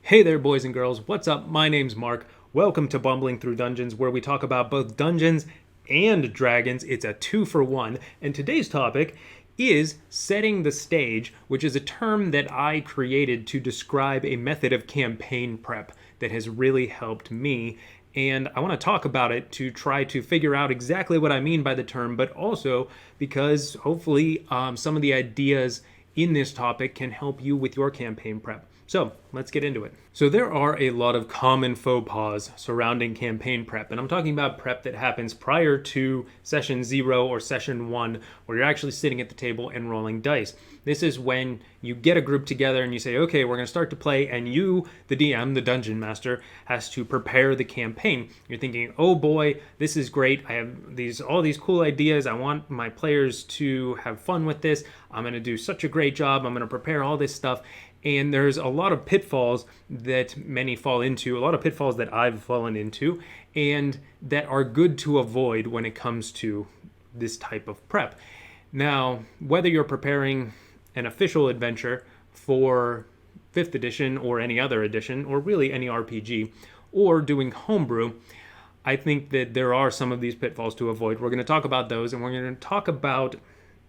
Hey there, boys and girls. What's up? My name's Mark. Welcome to Bumbling Through Dungeons, where we talk about both Dungeons and Dragons. It's a 2-for-1. And today's topic is setting the stage, which is a term that I created to describe a method of campaign prep that has really helped me. And I want to talk about it to try to figure out exactly what I mean by the term, but also because hopefully some of the ideas in this topic can help you with your campaign prep. So let's get into it. So there are a lot of common faux pas surrounding campaign prep, and I'm talking about prep that happens prior to session 0 or session 1, where you're actually sitting at the table and rolling dice. This is when you get a group together and you say, okay, we're going to start to play, and you, the DM, the dungeon master, has to prepare the campaign. You're thinking, oh boy, this is great. I have all these cool ideas. I want my players to have fun with this. I'm going to do such a great job. I'm going to prepare all this stuff. And there's a lot of pitfalls that many fall into, a lot of pitfalls that I've fallen into, and that are good to avoid when it comes to this type of prep. Now, whether you're preparing an official adventure for 5th edition or any other edition, or really any RPG, or doing homebrew, I think that there are some of these pitfalls to avoid. We're going to talk about those, and we're going to talk about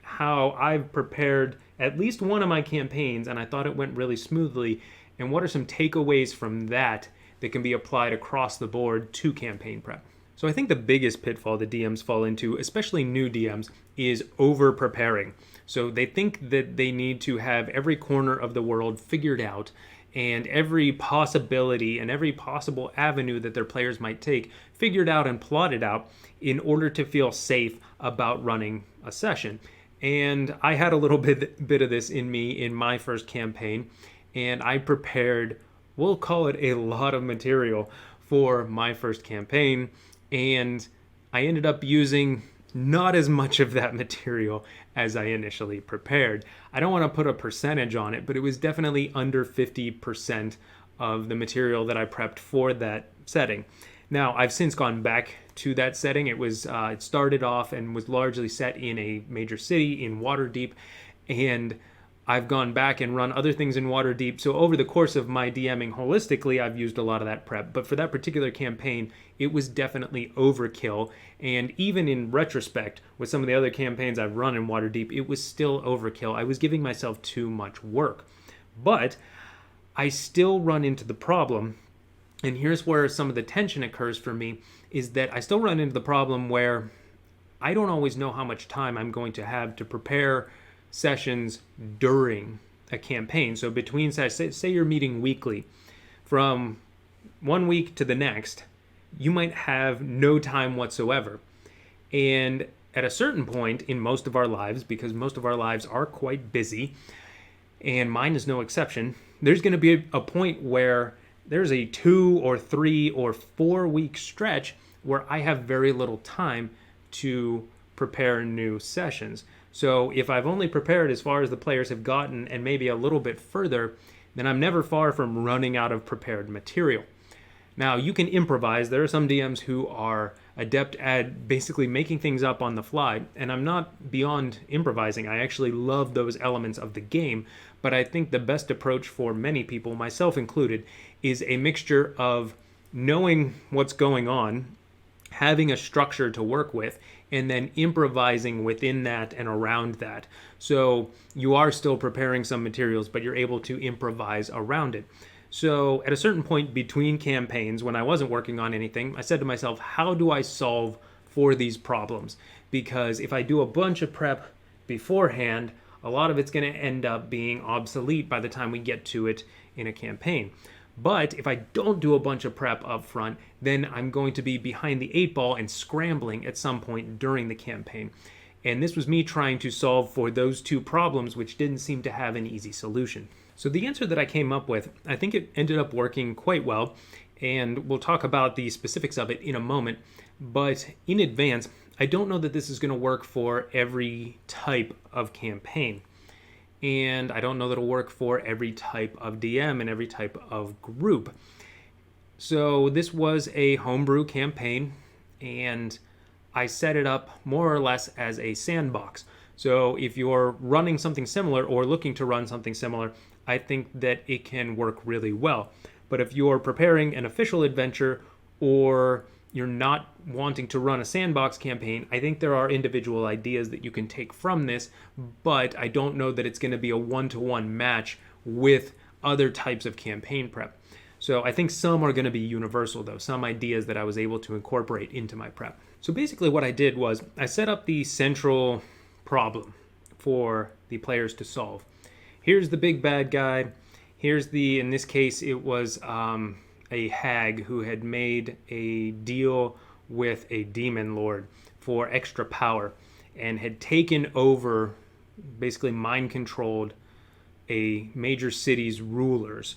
how I've prepared at least one of my campaigns and I thought it went really smoothly, and what are some takeaways from that can be applied across the board to campaign prep. So I think the biggest pitfall that DMs fall into, especially new DMs, is over preparing. So they think that they need to have every corner of the world figured out and every possibility and every possible avenue that their players might take figured out and plotted out in order to feel safe about running a session. And I had a little bit of this in me in my first campaign, and I prepared, we'll call it a lot of material for my first campaign, and I ended up using not as much of that material as I initially prepared. I don't want to put a percentage on it, but it was definitely under 50% of the material that I prepped for that setting. Now, I've since gone back to that setting. It started off and was largely set in a major city in Waterdeep, and I've gone back and run other things in Waterdeep. So over the course of my DMing holistically, I've used a lot of that prep. But for that particular campaign, it was definitely overkill. And even in retrospect, with some of the other campaigns I've run in Waterdeep, it was still overkill. I was giving myself too much work. But I still run into the problem, and here's where some of the tension occurs for me, is that I still run into the problem where I don't always know how much time I'm going to have to prepare sessions during a campaign. So between, say you're meeting weekly, from one week to the next, you might have no time whatsoever. And at a certain point in most of our lives, because most of our lives are quite busy, and mine is no exception, there's going to be a point where there's a 2 or 3 or 4 week stretch where I have very little time to prepare new sessions. So if I've only prepared as far as the players have gotten and maybe a little bit further, then I'm never far from running out of prepared material. Now, you can improvise. There are some DMs who are adept at basically making things up on the fly, and I'm not beyond improvising. I actually love those elements of the game, but I think the best approach for many people, myself included, is a mixture of knowing what's going on, having a structure to work with, and then improvising within that and around that. So you are still preparing some materials, but you're able to improvise around it. So at a certain point between campaigns, when I wasn't working on anything, I said to myself, how do I solve for these problems? Because if I do a bunch of prep beforehand, a lot of it's going to end up being obsolete by the time we get to it in a campaign. But if I don't do a bunch of prep up front, then I'm going to be behind the 8 ball and scrambling at some point during the campaign. And this was me trying to solve for those two problems, which didn't seem to have an easy solution. So the answer that I came up with, I think it ended up working quite well, and we'll talk about the specifics of it in a moment. But in advance, I don't know that this is going to work for every type of campaign. And I don't know that it'll work for every type of DM and every type of group. So this was a homebrew campaign, and I set it up more or less as a sandbox. So if you're running something similar or looking to run something similar, I think that it can work really well. But if you're preparing an official adventure or you're not wanting to run a sandbox campaign, I think there are individual ideas that you can take from this, but I don't know that it's going to be a one-to-one match with other types of campaign prep. So I think some are going to be universal, though, some ideas that I was able to incorporate into my prep. So basically what I did was I set up the central problem for the players to solve. Here's the big bad guy. Here's in this case, it was a hag who had made a deal with a demon lord for extra power and had taken over, basically mind controlled a major city's rulers,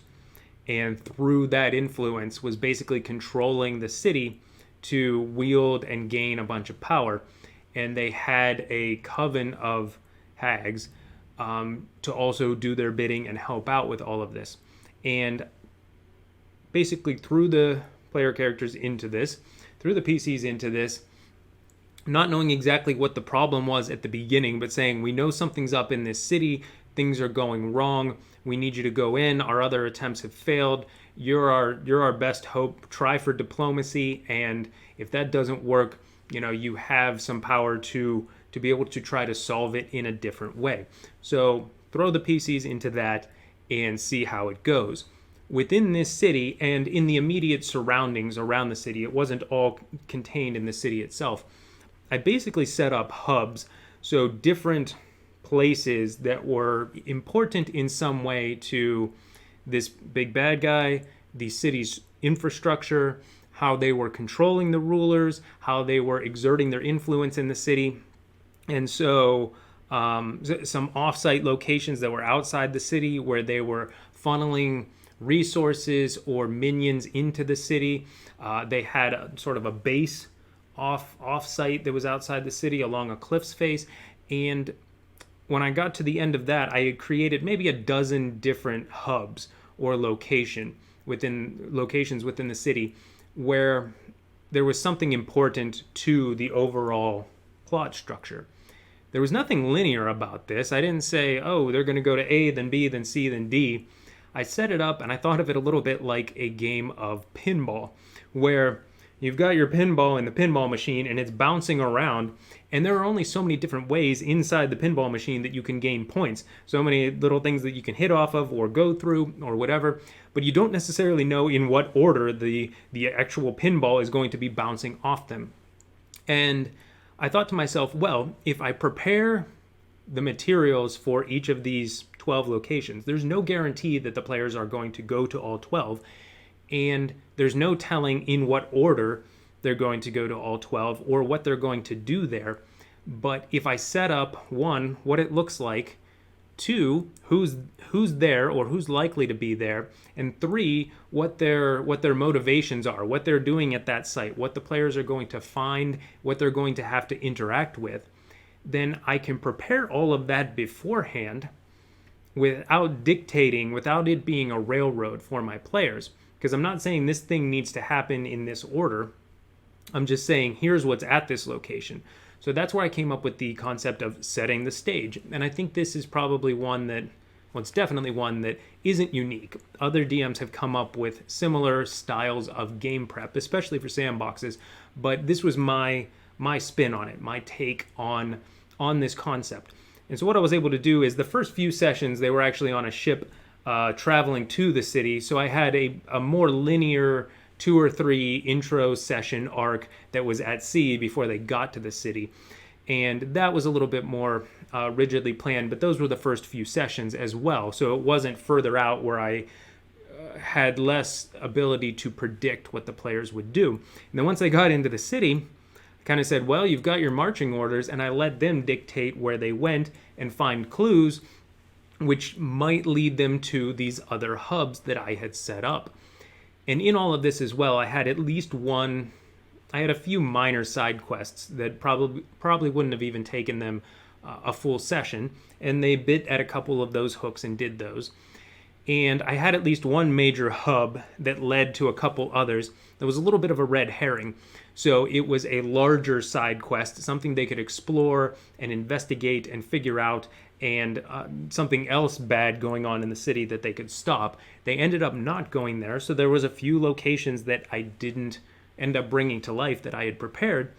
and through that influence was basically controlling the city to wield and gain a bunch of power. And they had a coven of hags to also do their bidding and help out with all of this. And basically threw the player characters into this, threw the PCs into this, not knowing exactly what the problem was at the beginning, but saying, we know something's up in this city, things are going wrong, we need you to go in, our other attempts have failed, you're our best hope, try for diplomacy, and if that doesn't work, you have some power to be able to try to solve it in a different way. So throw the PCs into that and see how it goes. Within this city and in the immediate surroundings around the city, it wasn't all contained in the city itself, I basically set up hubs, so different places that were important in some way to this big bad guy, the city's infrastructure, how they were controlling the rulers, how they were exerting their influence in the city. And so some off-site locations that were outside the city where they were funneling resources or minions into the city. They had sort of a base off-site that was outside the city along a cliff's face. And when I got to the end of that, I had created maybe a dozen different hubs or locations within the city where there was something important to the overall plot structure. There was nothing linear about this. I didn't say, oh, they're going to go to A, then B, then C, then D. I set it up and I thought of it a little bit like a game of pinball, where you've got your pinball in the pinball machine and it's bouncing around, and there are only so many different ways inside the pinball machine that you can gain points. So many little things that you can hit off of or go through or whatever, but you don't necessarily know in what order the actual pinball is going to be bouncing off them. And I thought to myself, well, if I prepare the materials for each of these 12 locations, there's no guarantee that the players are going to go to all 12, and there's no telling in what order they're going to go to all 12 or what they're going to do there. But if I set up, 1, what it looks like, 2, who's there or who's likely to be there, and 3, what their motivations are, what they're doing at that site, what the players are going to find, what they're going to have to interact with, then I can prepare all of that beforehand without dictating, without it being a railroad for my players. Because I'm not saying this thing needs to happen in this order. I'm just saying, here's what's at this location. So that's where I came up with the concept of setting the stage. And I think this is probably one that, well, it's definitely one that isn't unique. Other DMs have come up with similar styles of game prep, especially for sandboxes. But this was my spin on it, my take on this concept. And so what I was able to do is the first few sessions, they were actually on a ship traveling to the city. So I had a more linear 2 or 3 intro session arc that was at sea before they got to the city. And that was a little bit more rigidly planned, but those were the first few sessions as well. So it wasn't further out where I had less ability to predict what the players would do. And then once they got into the city, I kind of said, well, you've got your marching orders, and I let them dictate where they went and find clues which might lead them to these other hubs that I had set up. And in all of this as well, I had at least I had a few minor side quests that probably wouldn't have even taken them a full session, and they bit at a couple of those hooks and did those. And I had at least one major hub that led to a couple others that was a little bit of a red herring. So it was a larger side quest, something they could explore and investigate and figure out and something else bad going on in the city that they could stop. They ended up not going there, so there was a few locations that I didn't end up bringing to life that I had prepared,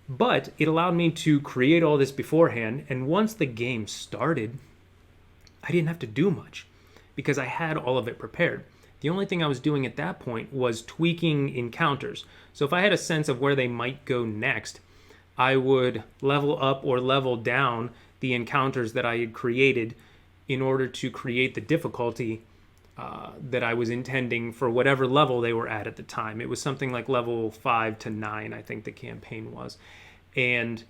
but it allowed me to create all this beforehand, and once the game started, I didn't have to do much because I had all of it prepared. The only thing I was doing at that point was tweaking encounters. So if I had a sense of where they might go next, I would level up or level down the encounters that I had created in order to create the difficulty that I was intending for whatever level they were at the time. It was something like level 5 to 9, I think the campaign was. And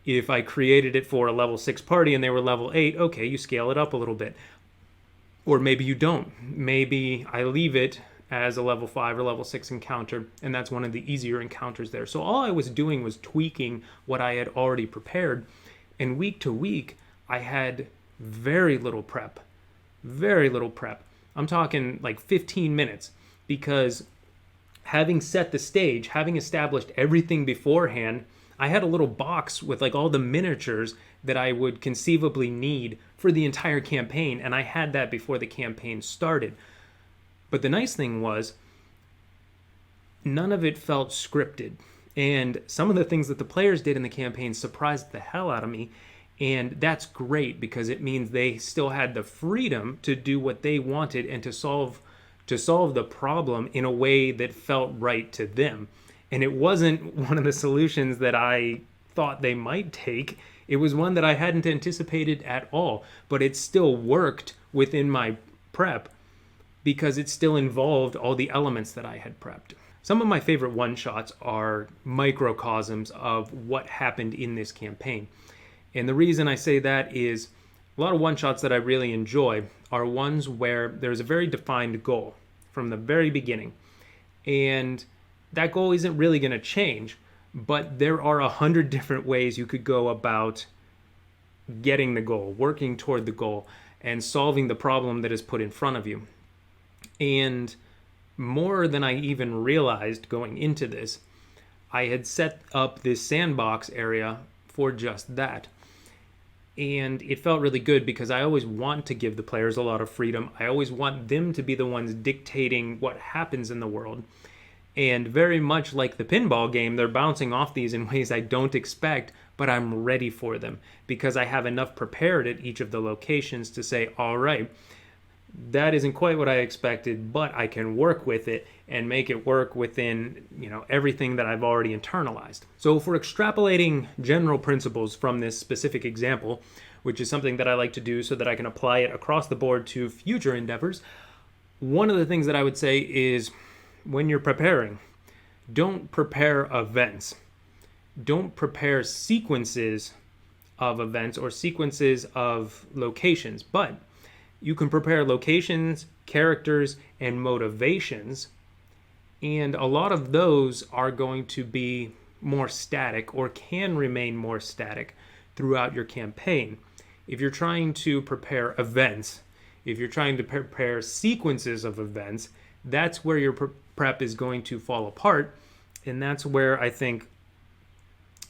if I created it for a level 6 party and they were level 8, okay, you scale it up a little bit. Or maybe you don't. Maybe I leave it as a level 5 or level 6 encounter, and that's one of the easier encounters there. So all I was doing was tweaking what I had already prepared, and week to week, I had very little prep. Very little prep. I'm talking like 15 minutes, because having set the stage, having established everything beforehand, I had a little box with like all the miniatures that I would conceivably need for the entire campaign, and I had that before the campaign started. But the nice thing was, none of it felt scripted, and some of the things that the players did in the campaign surprised the hell out of me, and that's great because it means they still had the freedom to do what they wanted and to solve the problem in a way that felt right to them. And it wasn't one of the solutions that I thought they might take. It was one that I hadn't anticipated at all, but it still worked within my prep because it still involved all the elements that I had prepped. Some of my favorite one-shots are microcosms of what happened in this campaign. And the reason I say that is a lot of one-shots that I really enjoy are ones where there's a very defined goal from the very beginning. And that goal isn't really going to change, but there are 100 different ways you could go about getting the goal, working toward the goal, and solving the problem that is put in front of you. And more than I even realized going into this, I had set up this sandbox area for just that. And it felt really good because I always want to give the players a lot of freedom. I always want them to be the ones dictating what happens in the world. And very much like the pinball game, they're bouncing off these in ways I don't expect, but I'm ready for them because I have enough prepared at each of the locations to say, all right, that isn't quite what I expected, but I can work with it and make it work within, everything that I've already internalized. So for extrapolating general principles from this specific example, which is something that I like to do so that I can apply it across the board to future endeavors, one of the things that I would say is when you're preparing, don't prepare events. Don't prepare sequences of events or sequences of locations, but you can prepare locations, characters, and motivations, and a lot of those are going to be more static or can remain more static throughout your campaign. If you're trying to prepare events, if you're trying to prepare sequences of events, that's where your prep is going to fall apart, and that's where I think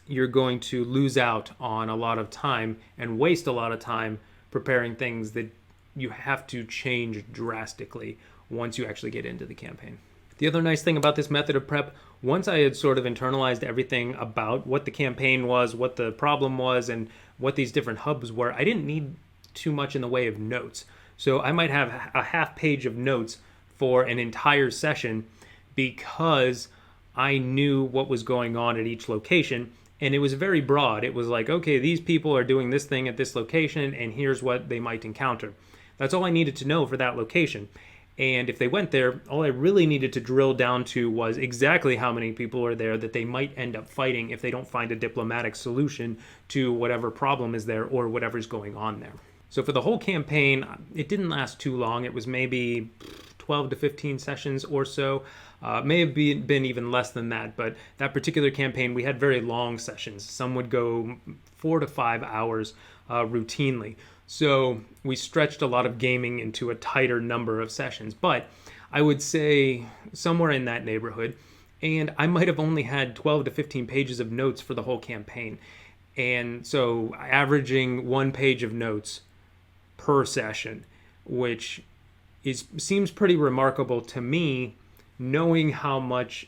you're going to lose out on a lot of time and waste a lot of time preparing things that you have to change drastically once you actually get into the campaign. The other nice thing about this method of prep, once I had sort of internalized everything about what the campaign was, what the problem was, and what these different hubs were, I didn't need too much in the way of notes. So I might have a half page of notes for an entire session because I knew what was going on at each location, and it was very broad. It was like, okay, these people are doing this thing at this location, and here's what they might encounter. That's all I needed to know for that location. And if they went there, all I really needed to drill down to was exactly how many people are there that they might end up fighting if they don't find a diplomatic solution to whatever problem is there or whatever's going on there. So for the whole campaign, it didn't last too long. It was maybe 12 to 15 sessions or so. May have been even less than that, but that particular campaign, we had very long sessions. Some would go 4 to 5 hours routinely. So we stretched a lot of gaming into a tighter number of sessions, but I would say somewhere in that neighborhood. And I might have only had 12 to 15 pages of notes for the whole campaign. And so averaging 1 page of notes per session, which seems pretty remarkable to me, knowing how much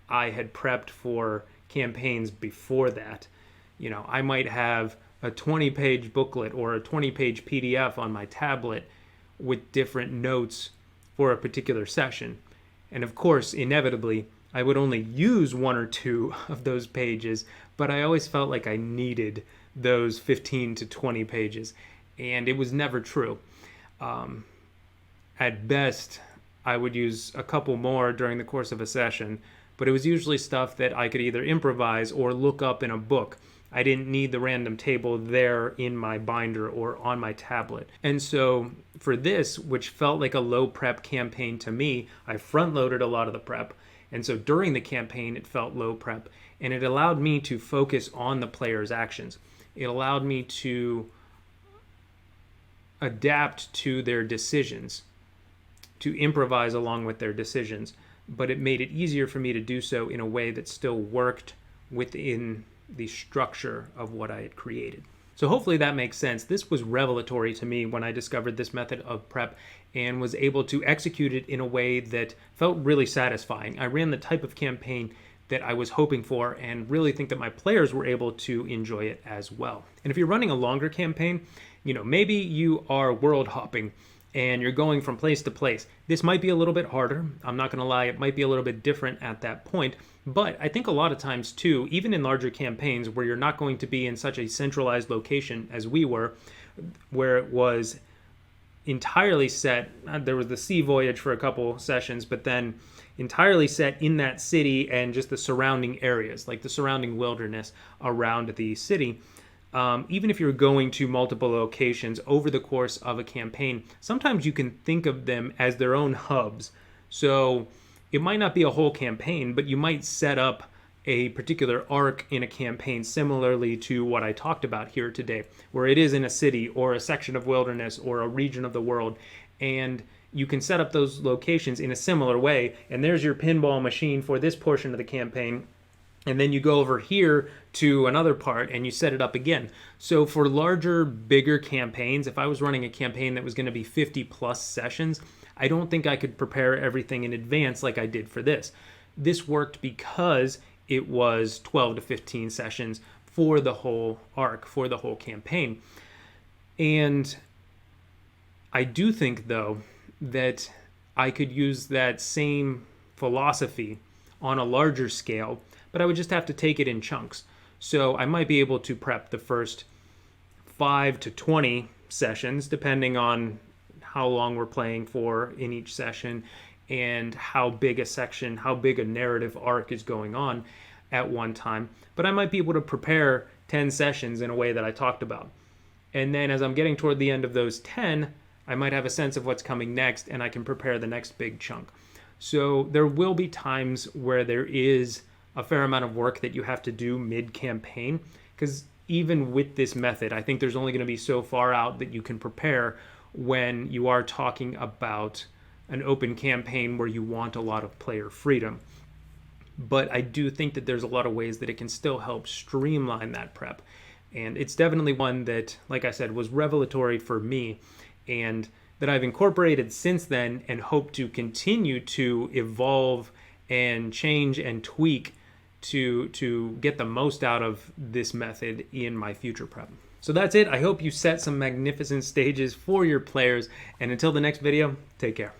I had prepped for campaigns before that. I might have a 20-page booklet or a 20-page PDF on my tablet with different notes for a particular session. And of course, inevitably, I would only use one or two of those pages, but I always felt like I needed those 15 to 20 pages, and it was never true. At best, I would use a couple more during the course of a session, but it was usually stuff that I could either improvise or look up in a book. I didn't need the random table there in my binder or on my tablet. And so for this, which felt like a low prep campaign to me, I front loaded a lot of the prep. And so during the campaign, it felt low prep, and it allowed me to focus on the player's actions. It allowed me to adapt to their decisions, to improvise along with their decisions, but it made it easier for me to do so in a way that still worked within the structure of what I had created. So hopefully that makes sense. This was revelatory to me when I discovered this method of prep and was able to execute it in a way that felt really satisfying. I ran the type of campaign that I was hoping for and really think that my players were able to enjoy it as well. And if you're running a longer campaign, maybe you are world hopping and you're going from place to place. This might be a little bit harder. I'm not going to lie, it might be a little bit different at that point. But I think a lot of times too, even in larger campaigns where you're not going to be in such a centralized location as we were, where it was entirely set, there was the sea voyage for a couple sessions, but then entirely set in that city and just the surrounding areas, like the surrounding wilderness around the city. Even if you're going to multiple locations over the course of a campaign, sometimes you can think of them as their own hubs. So it might not be a whole campaign, but you might set up a particular arc in a campaign similarly to what I talked about here today, where it is in a city or a section of wilderness or a region of the world, and you can set up those locations in a similar way, and there's your pinball machine for this portion of the campaign. And then you go over here to another part and you set it up again. So for larger, bigger campaigns, if I was running a campaign that was going to be 50 plus sessions, I don't think I could prepare everything in advance like I did for this. This worked because it was 12 to 15 sessions for the whole arc, for the whole campaign. And I do think, though, that I could use that same philosophy on a larger scale, but I would just have to take it in chunks. So I might be able to prep the first 5 to 20 sessions, depending on how long we're playing for in each session and how big a section, how big a narrative arc is going on at one time. But I might be able to prepare 10 sessions in a way that I talked about. And then as I'm getting toward the end of those 10, I might have a sense of what's coming next and I can prepare the next big chunk. So there will be times where there is a fair amount of work that you have to do mid-campaign, because even with this method, I think there's only going to be so far out that you can prepare when you are talking about an open campaign where you want a lot of player freedom. But I do think that there's a lot of ways that it can still help streamline that prep. And it's definitely one that, like I said, was revelatory for me and that I've incorporated since then and hope to continue to evolve and change and tweak to get the most out of this method in my future prep. So that's it. I hope you set some magnificent stages for your players. And until the next video, take care.